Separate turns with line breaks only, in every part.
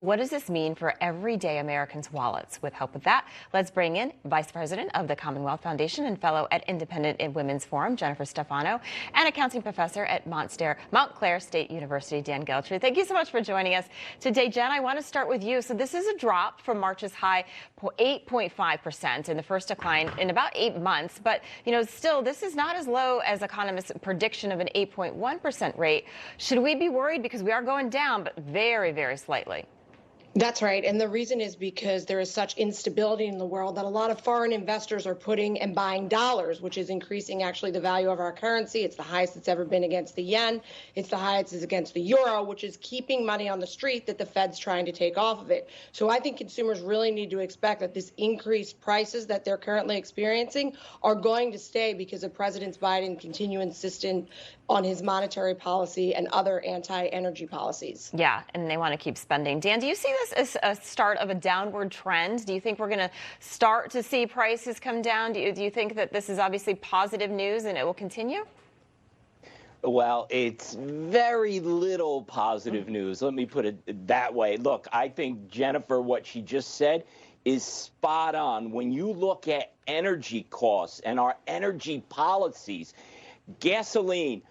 What does this mean for everyday Americans' wallets? With help with that, let's bring in Vice President of the Commonwealth Foundation and Fellow at Independent Women's Forum, Jennifer Stefano, and Accounting Professor at Montclair State University, Dan Geltrude. Thank you so much for joining us today, Jen. I want to start with you. So this is a drop from March's high, 8.5%, and the first decline in about 8 months. But, still, this is not as low as economists' prediction of an 8.1% rate. Should we be worried? Because we are going down, but very, very slightly.
That's right. And the reason is because there is such instability in the world that a lot of foreign investors are putting and buying dollars, which is increasing actually the value of our currency. It's the highest it's ever been against the yen. It's the highest it's against the euro, which is keeping money on the street that the Fed's trying to take off of it. So I think consumers really need to expect that this increased prices that they're currently experiencing are going to stay because of President Biden continue insistent on his monetary policy and other anti-energy policies.
Yeah, and they want to keep spending. Dan, do you see this as a start of a downward trend? Do you think we're going to start to see prices come down? Do you think that this is obviously positive news and it will continue?
Well, it's very little positive news. Let me put it that way. Look, I think, Jennifer, what she just said is spot on. When you look at energy costs and our energy policies, gasoline,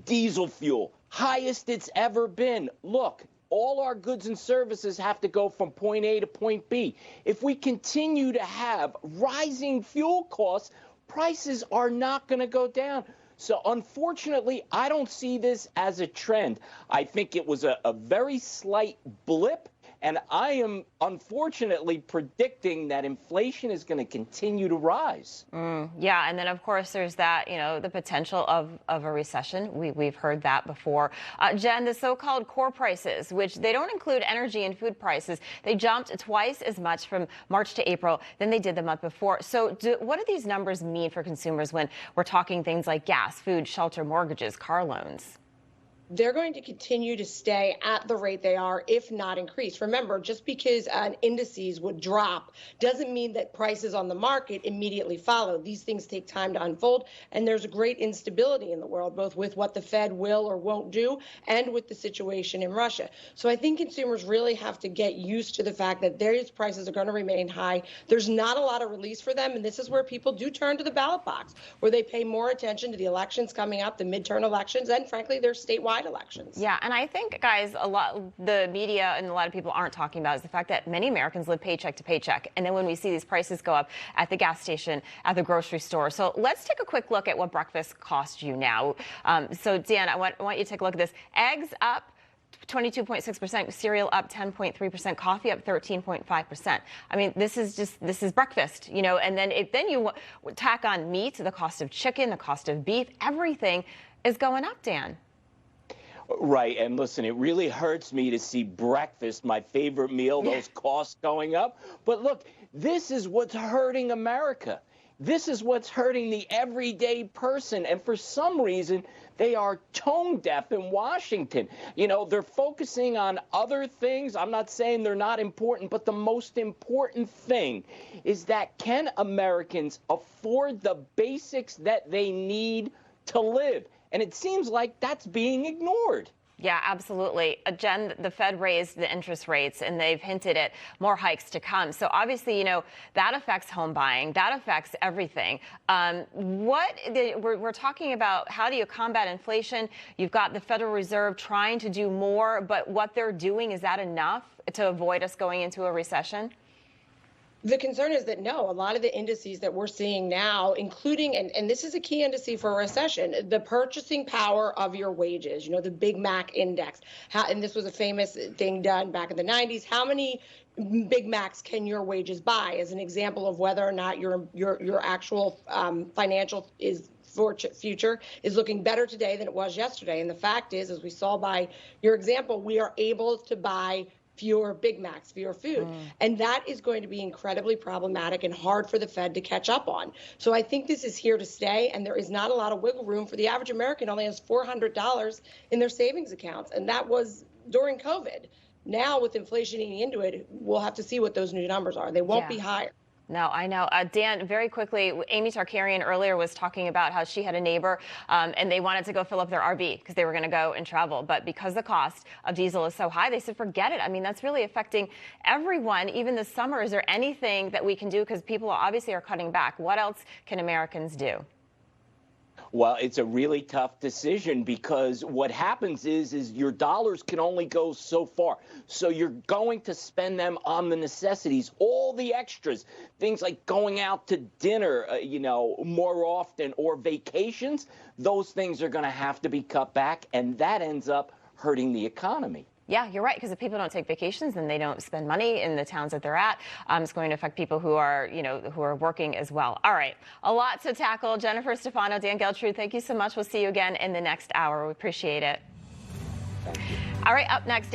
diesel fuel, highest it's ever been. Look, all our goods and services have to go from point A to point B. If we continue to have rising fuel costs, prices are not going to go down. So unfortunately, I don't see this as a trend. I think it was a very slight blip. And I am unfortunately predicting that inflation is going to continue to rise.
Yeah, and then of course there's that, the potential of a recession. We've heard that before. Jen, the so-called core prices, which they don't include energy and food prices, they jumped twice as much from March to April than they did the month before. So what do these numbers mean for consumers when we're talking things like gas, food, shelter, mortgages, car loans?
They're going to continue to stay at the rate they are, if not increase. Remember, just because indices would drop doesn't mean that prices on the market immediately follow. These things take time to unfold, and there's a great instability in the world, both with what the Fed will or won't do and with the situation in Russia. So I think consumers really have to get used to the fact that these prices are going to remain high. There's not a lot of release for them, and this is where people do turn to the ballot box, where they pay more attention to the elections coming up, the midterm elections, and frankly, their statewide elections.
Yeah, and I think, guys, the media and a lot of people aren't talking about is the fact that many Americans live paycheck to paycheck. And then when we see these prices go up at the gas station, at the grocery store. So let's take a quick look at what breakfast costs you now. So Dan, I want you to take a look at this. Eggs up 22.6%, cereal up 10.3%, coffee up 13.5%. I mean, this is breakfast, and then you tack on meat, the cost of chicken, the cost of beef, everything is going up, Dan.
Right. And listen, it really hurts me to see breakfast, my favorite meal, those costs going up. But look, this is what's hurting America. This is what's hurting the everyday person. And for some reason, they are tone deaf in Washington. They're focusing on other things. I'm not saying they're not important, but the most important thing is that can Americans afford the basics that they need to live? And it seems like that's being ignored.
Yeah, absolutely. Jen, the Fed raised the interest rates and they've hinted at more hikes to come. So obviously, that affects home buying. That affects everything. We're talking about how do you combat inflation? You've got the Federal Reserve trying to do more, but what they're doing, is that enough to avoid us going into a recession?
The concern is that no, a lot of the indices that we're seeing now, including, and this is a key indice for a recession, the purchasing power of your wages, the Big Mac index. And this was a famous thing done back in the 90s. How many Big Macs can your wages buy, as an example of whether or not your actual financial future is looking better today than it was yesterday. And the fact is, as we saw by your example, we are able to buy fewer Big Macs, fewer food. And that is going to be incredibly problematic and hard for the Fed to catch up on. So I think this is here to stay, and there is not a lot of wiggle room for the average American. Only has $400 in their savings accounts, and that was during COVID. Now with inflation eating into it, we'll have to see what those new numbers are. They won't be higher.
No, I know. Dan, very quickly, Amy Tarkarian earlier was talking about how she had a neighbor and they wanted to go fill up their RV because they were going to go and travel. But because the cost of diesel is so high, they said, forget it. I mean, that's really affecting everyone, even this summer. Is there anything that we can do? Because people obviously are cutting back. What else can Americans do?
Well, it's a really tough decision because what happens is your dollars can only go so far. So you're going to spend them on the necessities, all the extras, things like going out to dinner, more often, or vacations. Those things are going to have to be cut back, and that ends up hurting the economy.
Yeah, you're right, because if people don't take vacations, then they don't spend money in the towns that they're at. It's going to affect people who are, who are working as well. All right, a lot to tackle. Jennifer Stefano, Dan Geltrude, thank you so much. We'll see you again in the next hour. We appreciate it.
Thank you.
All right, up next.